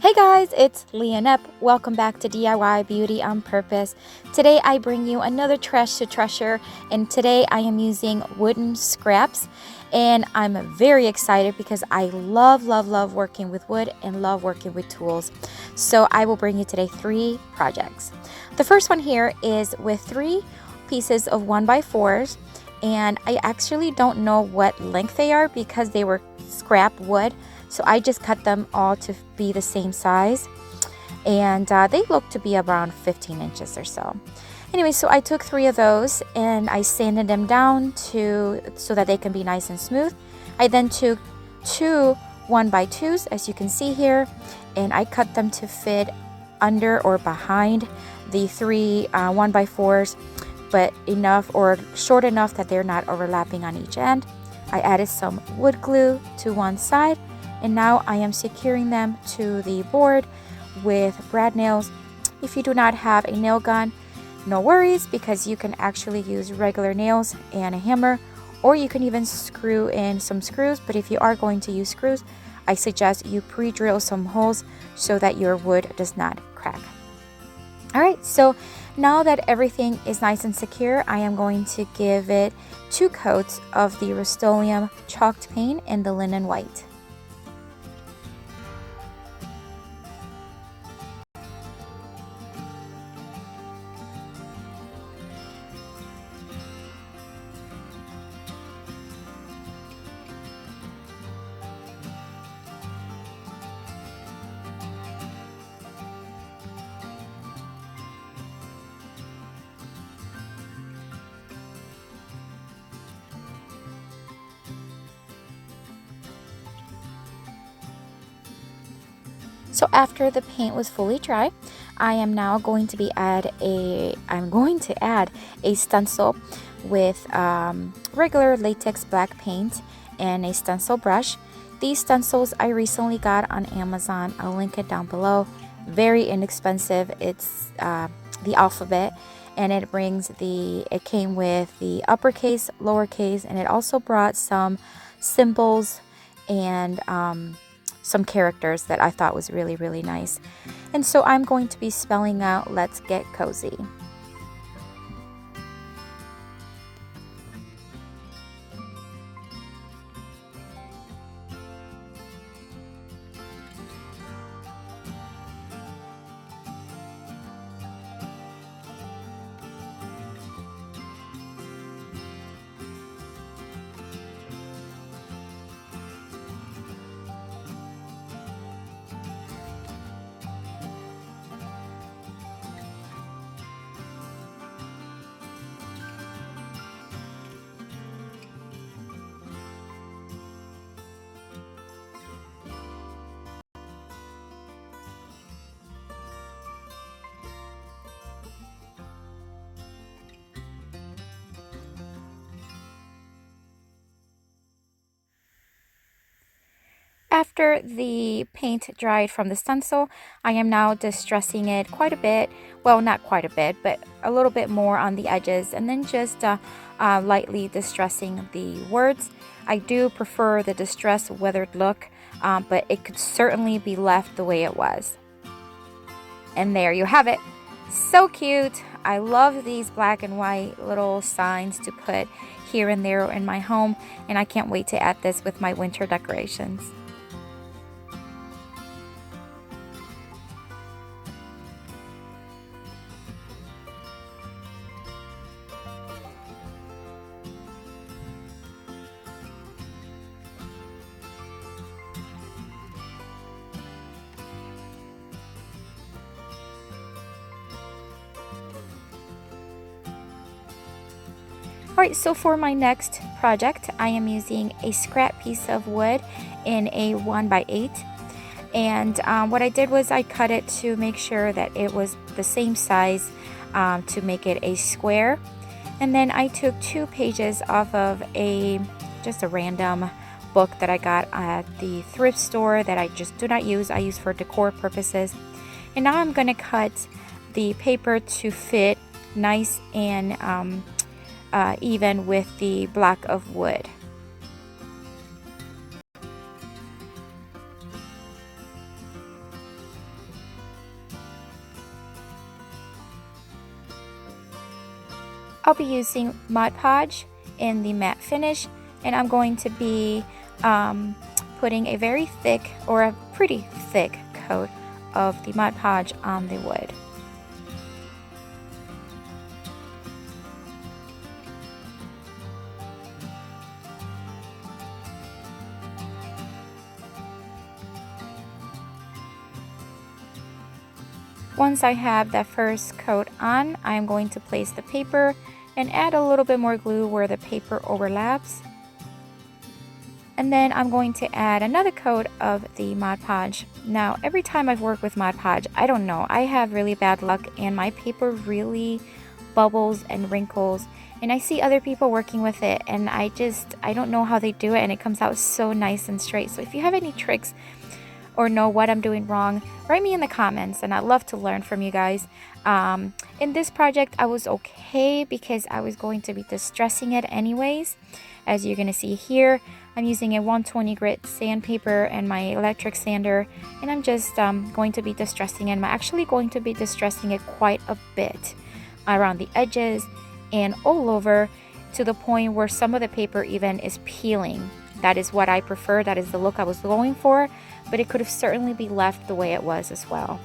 Hey guys, it's Leonette. Welcome back to DIY Beauty on Purpose. Today I bring you another trash to treasure, and today I am using wooden scraps, and I'm very excited because I love working with wood and love working with tools. So I will bring you today 3 projects. The first one here is with 3 pieces of 1x4s, and I actually don't know what length they are because they were scrap wood. So I just cut them all to be the same size, and they look to be around 15 inches or so. Anyway, so I took 3 of those and I sanded them down so that they can be nice and smooth. I then took 2 1x2s, as you can see here, and I cut them to fit under or behind the 3 1x4s, but enough or short enough that they're not overlapping on each end. I added some wood glue to one side, and now I am securing them to the board with brad nails. If you do not have a nail gun, no worries, because you can actually use regular nails and a hammer, or you can even screw in some screws. But if you are going to use screws, I suggest you pre-drill some holes so that your wood does not crack. Alright, so now that everything is nice and secure, I am going to give it 2 coats of the Rust-Oleum Chalk paint in the linen white. So after the paint was fully dry, I am now going to add a stencil with regular latex black paint and a stencil brush. These stencils I recently got on Amazon. I'll link it down below. Very inexpensive. It's the alphabet, and it came with the uppercase, lowercase, and it also brought some symbols and some characters that I thought was really nice. And so I'm going to be spelling out "Let's get cozy." After the paint dried from the stencil, I am now distressing it quite a bit. Well, not quite a bit, but a little bit more on the edges, and then just lightly distressing the words. I do prefer the distressed weathered look, but it could certainly be left the way it was. And there you have it. So cute. I love these black and white little signs to put here and there in my home, and I can't wait to add this with my winter decorations. Alright, so for my next project, I am using a scrap piece of wood in a 1x8. And what I did was I cut it to make sure that it was the same size to make it a square. And then I took 2 pages off of just a random book that I got at the thrift store that I just do not use. I use for decor purposes. And now I'm going to cut the paper to fit nice and even with the block of wood. I'll be using Mod Podge in the matte finish, and I'm going to be putting a very thick, or a pretty thick coat of the Mod Podge on the wood. Once I have that first coat on, I'm going to place the paper and add a little bit more glue where the paper overlaps. And then I'm going to add another coat of the Mod Podge. Now, every time I've worked with Mod Podge, I don't know, I have really bad luck and my paper really bubbles and wrinkles. And I see other people working with it and I don't know how they do it, and it comes out so nice and straight. So if you have any tricks or know what I'm doing wrong, write me in the comments and I'd love to learn from you guys. In this project I was okay because I was going to be distressing it anyways. As you're gonna see here, I'm using a 120 grit sandpaper and my electric sander, and I'm just going to be distressing it. I'm actually going to be distressing it quite a bit around the edges and all over, to the point where some of the paper even is peeling. That is what I prefer, that is the look I was going for, but it could have certainly be left the way it was as well.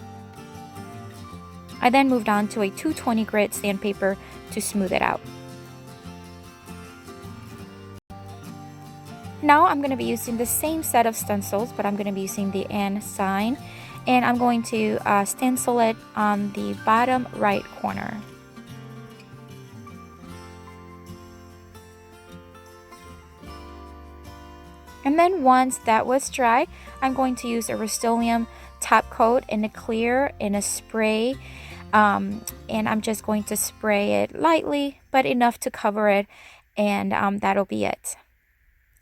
I then moved on to a 220 grit sandpaper to smooth it out. Now I'm going to be using the same set of stencils, but I'm going to be using the and sign, and I'm going to stencil it on the bottom right corner. And then once that was dry, I'm going to use a Rust-Oleum top coat in a clear, in a spray, and I'm just going to spray it lightly, but enough to cover it, and that'll be it.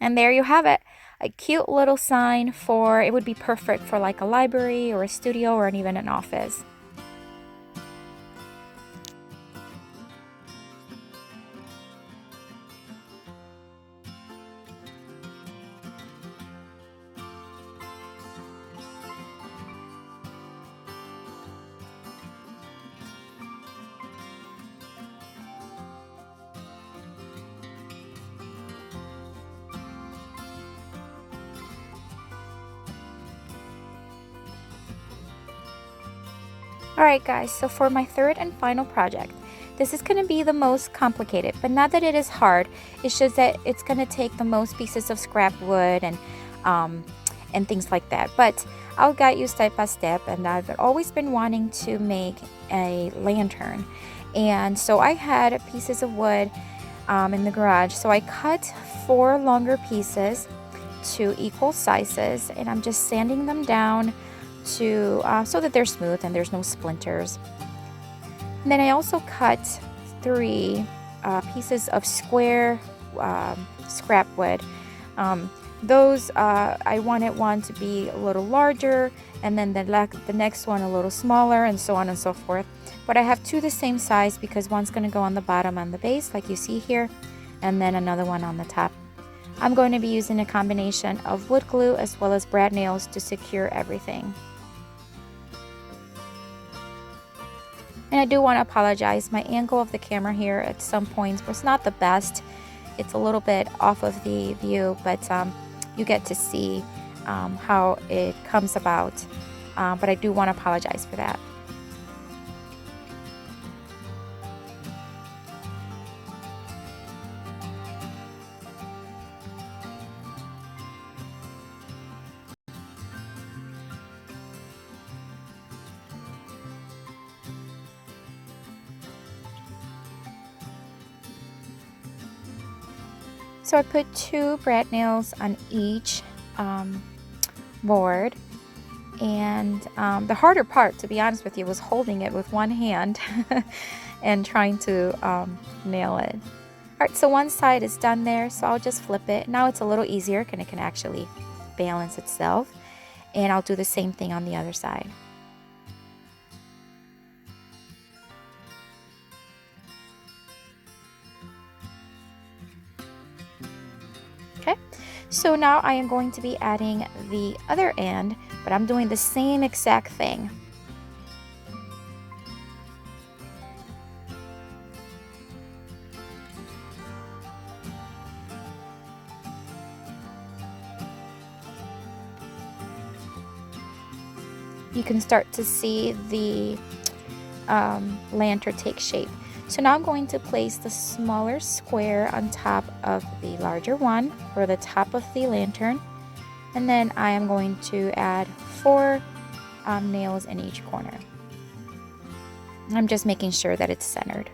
And there you have it, a cute little sign for, it would be perfect for like a library or a studio or even an office. Alright guys, so for my third and final project, this is going to be the most complicated, but not that it is hard, it's just that it's going to take the most pieces of scrap wood and things like that. But I'll guide you step by step, and I've always been wanting to make a lantern. And so I had pieces of wood in the garage, so I cut 4 longer pieces to equal sizes, and I'm just sanding them down to so that they're smooth and there's no splinters. And then I also cut 3 pieces of square scrap wood. Those I wanted one to be a little larger, and then the next one a little smaller, and so on and so forth. But I have 2 the same size because one's going to go on the bottom and the base like you see here, and then another one on the top. I'm going to be using a combination of wood glue as well as brad nails to secure everything. And I do want to apologize, my angle of the camera here at some points was not the best. It's a little bit off of the view, but you get to see how it comes about. But I do want to apologize for that. So I put 2 brad nails on each board, and the harder part, to be honest with you, was holding it with one hand and trying to nail it. Alright, so one side is done there, so I'll just flip it. Now it's a little easier and it can actually balance itself, and I'll do the same thing on the other side. Okay, so now I am going to be adding the other end, but I'm doing the same exact thing. you can start to see the lantern take shape. So now I'm going to place the smaller square on top of the larger one for the top of the lantern. And then I am going to add 4 nails in each corner. I'm just making sure that it's centered.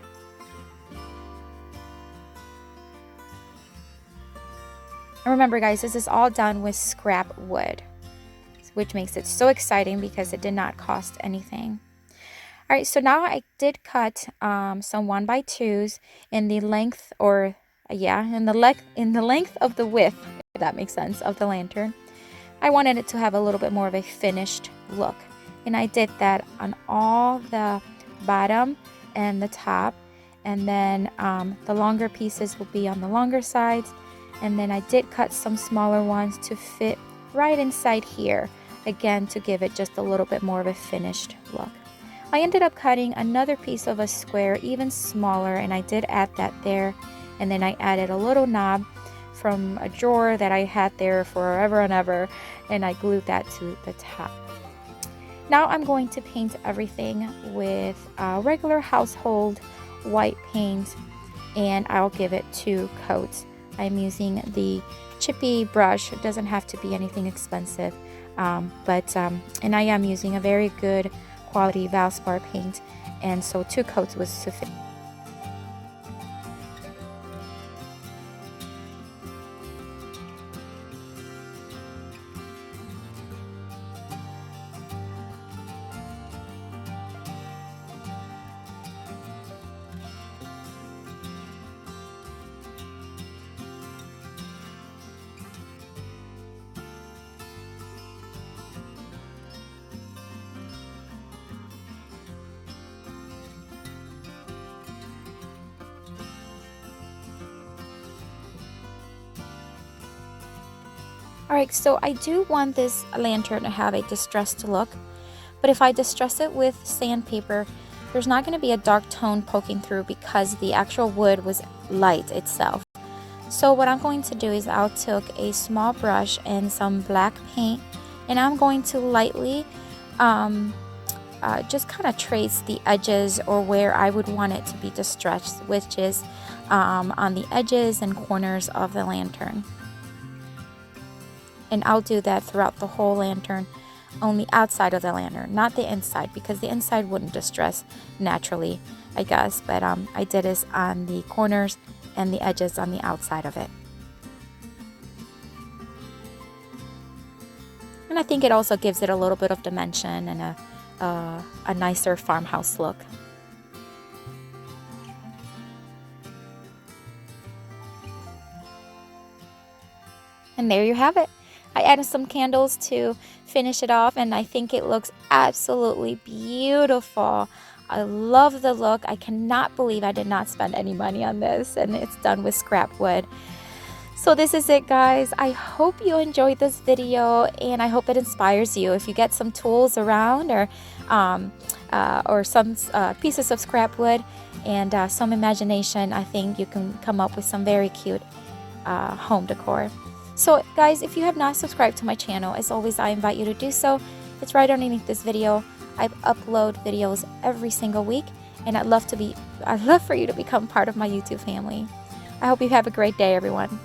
And remember guys, this is all done with scrap wood, which makes it so exciting because it did not cost anything. All right, so now I did cut some 1x2s in the length, or in the length of the width, if that makes sense, of the lantern. I wanted it to have a little bit more of a finished look, and I did that on all the bottom and the top, and then the longer pieces will be on the longer sides, and then I did cut some smaller ones to fit right inside here, again to give it just a little bit more of a finished look. I ended up cutting another piece of a square even smaller, and I did add that there, and then I added a little knob from a drawer that I had there forever and ever, and I glued that to the top. Now I'm going to paint everything with regular household white paint, and I'll give it 2 coats. I'm using the chippy brush. It doesn't have to be anything expensive, and I am using a very good quality Valspar paint, and so 2 coats was sufficient. Alright, so I do want this lantern to have a distressed look, but if I distress it with sandpaper, there's not going to be a dark tone poking through because the actual wood was light itself. So what I'm going to do is I'll take a small brush and some black paint, and I'm going to lightly just kind of trace the edges or where I would want it to be distressed, which is on the edges and corners of the lantern. And I'll do that throughout the whole lantern, on the outside of the lantern, not the inside, because the inside wouldn't distress naturally, I guess. But I did this on the corners and the edges on the outside of it. And I think it also gives it a little bit of dimension and a nicer farmhouse look. And there you have it. I added some candles to finish it off, and I think it looks absolutely beautiful. I love the look. I cannot believe I did not spend any money on this, and it's done with scrap wood. So this is it, guys. I hope you enjoyed this video, and I hope it inspires you. If you get some tools around, or some pieces of scrap wood and some imagination, I think you can come up with some very cute home decor. So guys, if you have not subscribed to my channel, as always, I invite you to do so. It's right underneath this video. I upload videos every single week, and I'd love for you to become part of my YouTube family. I hope you have a great day, everyone.